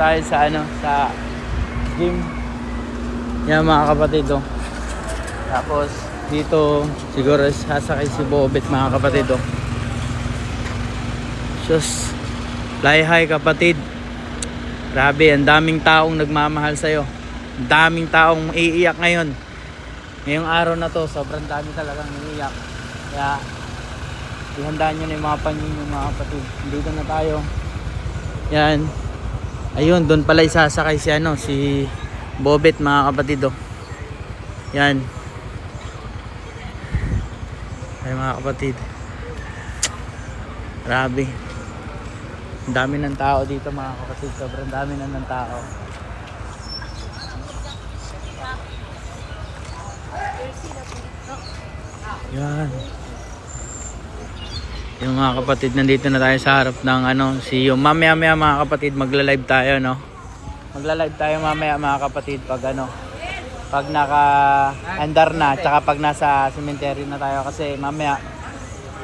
tayo sa sa gym. Yan mga kapatid oh. Tapos dito siguro sasakay si Bobet mga kapatid oh. Sus, fly high kapatid. Grabe, ang daming taong nagmamahal sa'yo. Ang daming taong iiyak ngayon. Ngayong araw na to, sobrang dami talagang iiyak. Kaya ihandaan nyo na yung mga panyo mga kapatid. Dito na tayo. Yan. Ayun, doon pala isasakay si si Bobet mga kapatid oh. Yan. Ay mga kapatid. Grabe. Ang dami ng tao dito mga kapatid. Sobrang dami na ng tao. Yan. Yung mga kapatid, nandito na tayo sa harap ng si mamaya mga kapatid magla-live tayo Magla-live tayo mamaya mga kapatid pag pag naka-andar na, tsaka pag nasa cemetery na tayo kasi mamaya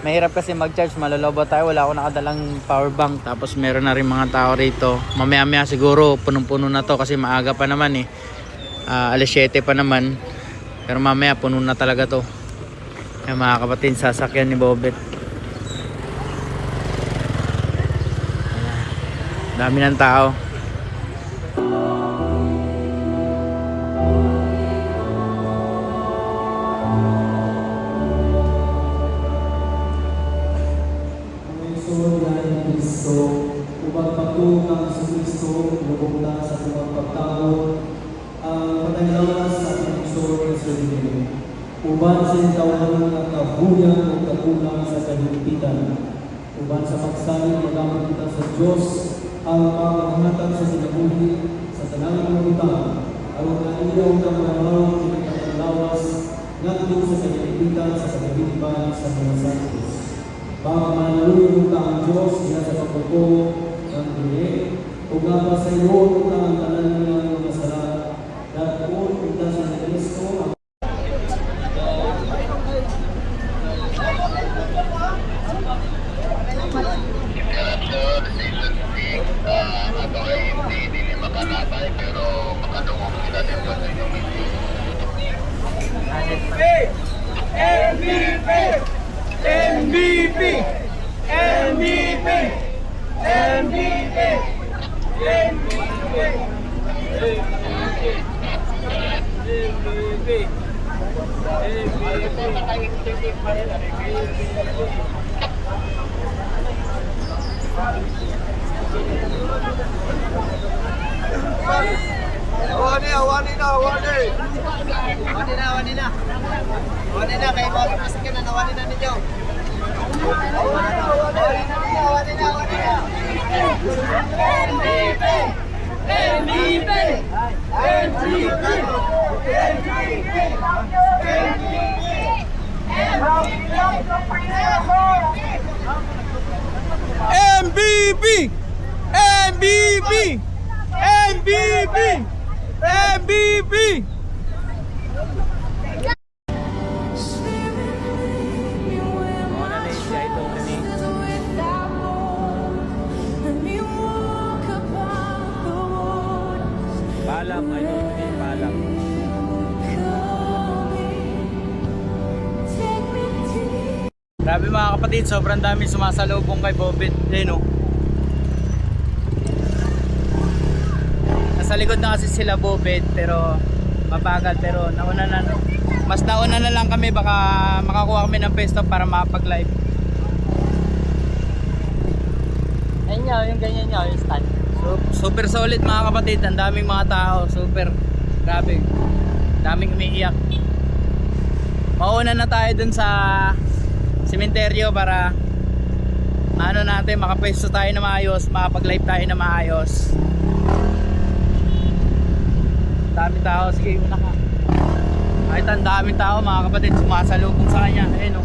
mahirap kasi mag-charge, malolobo tayo, wala akong nakadalang power bank, tapos meron na rin mga tao rito. Mamaya siguro punong-puno na to kasi maaga pa naman alas 7 pa naman, pero mamaya puno na talaga to. Kaya mga kapatid, sasakyan ni Bobet. Dami ng tao. Upang pagtugang sa Kristo, lubog na sa tuwang pagtao, ang pataylawas sa ating Panginoon na Kristo. Uban sa intawan ng kabuyan o kagulang sa kahimpitan. Uban sa pagsalit magamit kita sa Diyos, ang pangangatan sa sinabuhi, sa tanang ng utang, aron na ilaw ng maramang pinagpataylawas, nandun sa kahimpitan sa kahimpitan sa mga santos. Pagmanaluyo ka ang Diyos, diya sa pagpupo ng dili, kung nga sa iyo ka ang tanan niya ng masarap, dahil kita sa Kristo. MVP! MVP! MVP! Awani na, kayo mga kapasakyan na nawani na ninyo. MVP! MVP! MVP! MVP! Paalam, I don't mean paalam. Grabe mga kapatid, sobrang dami sumasalubong kay Bobet. Nasa likod na kasi sila Bobet, pero mabagal, pero mas nauna na lang kami, baka makakuha kami ng pwesto para makapag-live. Ayun nyo, yung ganyan nyo, yung stand. Super solid mga kapatid, ang daming mga tao, super grabe, daming umiiyak. Mauna na tayo dun sa sementeryo para natin, makapwesto tayo na maayos, makapag-live tayo na maayos. Dami tao, sige una ka. Kahit ang daming tao mga kapatid, sumasalubong sa kanya. Ayun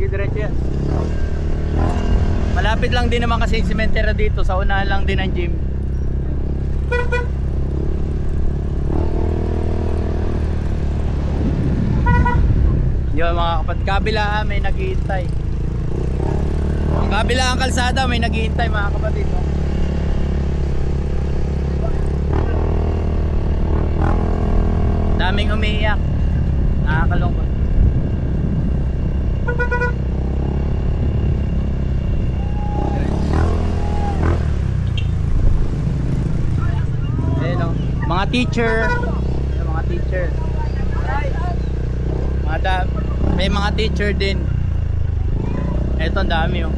diretso yan. Malapit lang din naman kasi yung sementeryo dito, sa unahan lang din ang gym. Yun mga kapatid, kabila may naghihintay. Kabila ang kalsada, may naghihintay mga kapatid. No? Daming umiiyak. Nakakalungkot. Ayun, no? Mga teacher. Ayun, mga teacher. May mga teacher din. Ito ang dami oh.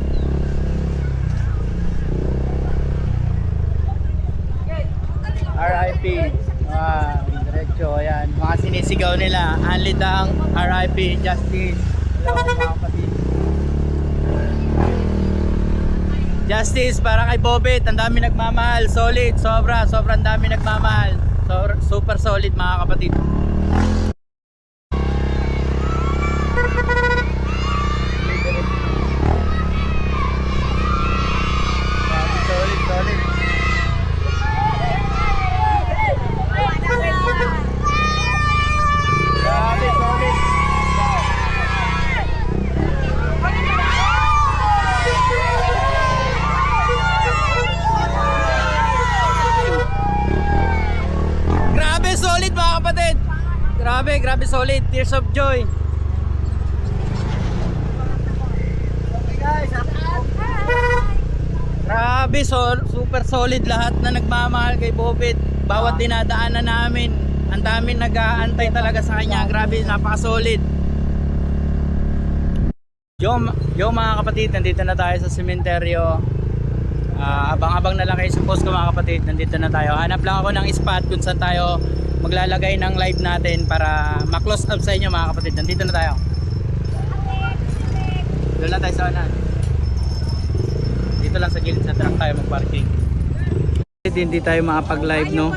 RIP. Diretso, ayan. Mga sinisigaw nila. Anlidang, RIP, Justice. Hello mga kapatid. Justice para kay Bobet. Ang dami nagmamahal. Solid, sobrang dami nagmamahal. Super solid mga kapatid. Solid. Grabe, solid. Grabe, solid mga kapatid. Grabe solid. Tears of joy. Grabe, super solid lahat na nagmamahal kay Bobet. Bawat dinadaanan namin, ang dami nag-aantay talaga sa kanya. Grabe, napaka-solid. Yo mga kapatid, nandito na tayo sa sementeryo. Abang-abang na lang kayo sa post ko mga kapatid. Nandito na tayo. Hanap lang ako ng spot kung saan tayo maglalagay ng live natin para ma-close up sa inyo mga kapatid. Nandito na tayo. Doon lang tayo sa unahan. Dito lang sa gilid sa truck tayo mag-parking. Hindi tayo makapag-live no.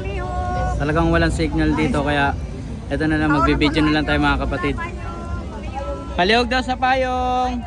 Talagang walang signal dito kaya eto na lang, magbi-video na lang tayo mga kapatid. Palihog daw sa payong.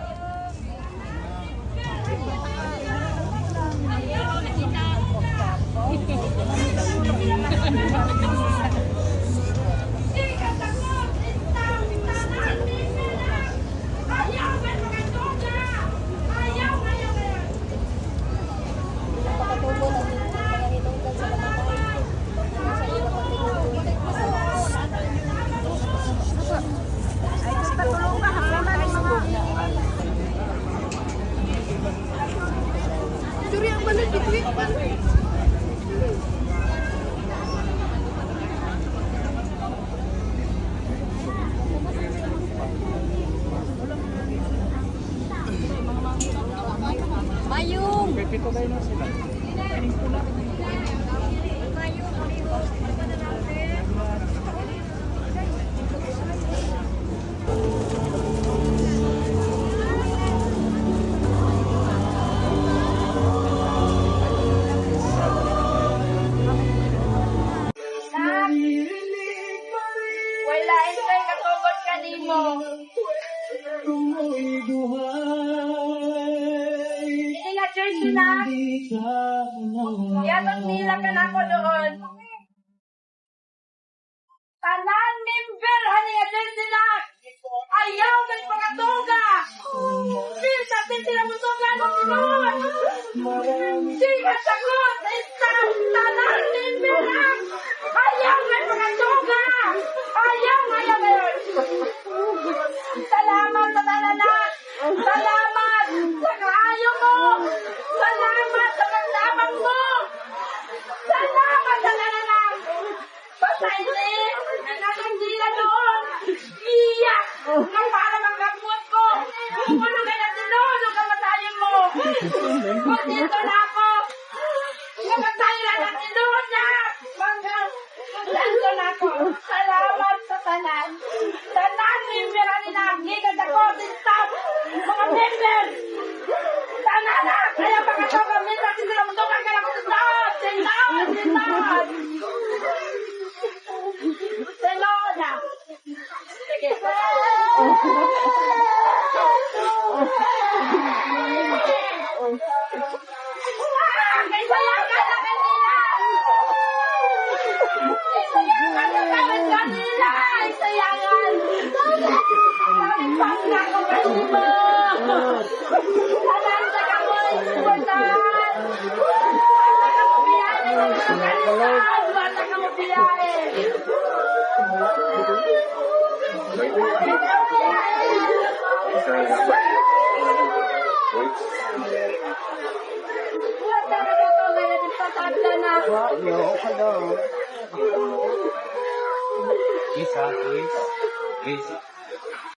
Mayung. Pipito kayo na sila. Wala ito'y katugod kanimo. Hindi nga church na. Yatong nila ka na ako doon. Tanan member, hani nga church na. Ayaw ng pagkatuga. Feel sa atin sila mo sobrang doon. Sige sagot. Tanan member na. Ayaw ng pagkatuga. Ayaw ngayon. Salamat sa tananan. Salamat sa kaayo mo. Salamat sa pagdamag mo. Salamat sa tananan. Basta hindi, nakandila doon. Iyak. Nang para magkabuot ko. Kung kay natinod, ang kamatayin mo. Kung dito na ako. Kamatayin na natinod na. Dito na ako. Salamat sa tanan. Tanan, member ani na. Gigad ako, stop. Mga member. Tanan na. Kaya pagkataw kami, natin sila mundukan ka na ako. Stop. Sinod. Sinod na. Sige. Kaya ka na kanila. Kanila. Isayangan. Kami pang na ako kanila. Tanan sa kamo. Bata ka mo biyahe. Bata ka ko ngayon ipatagda na. Please, please. Please.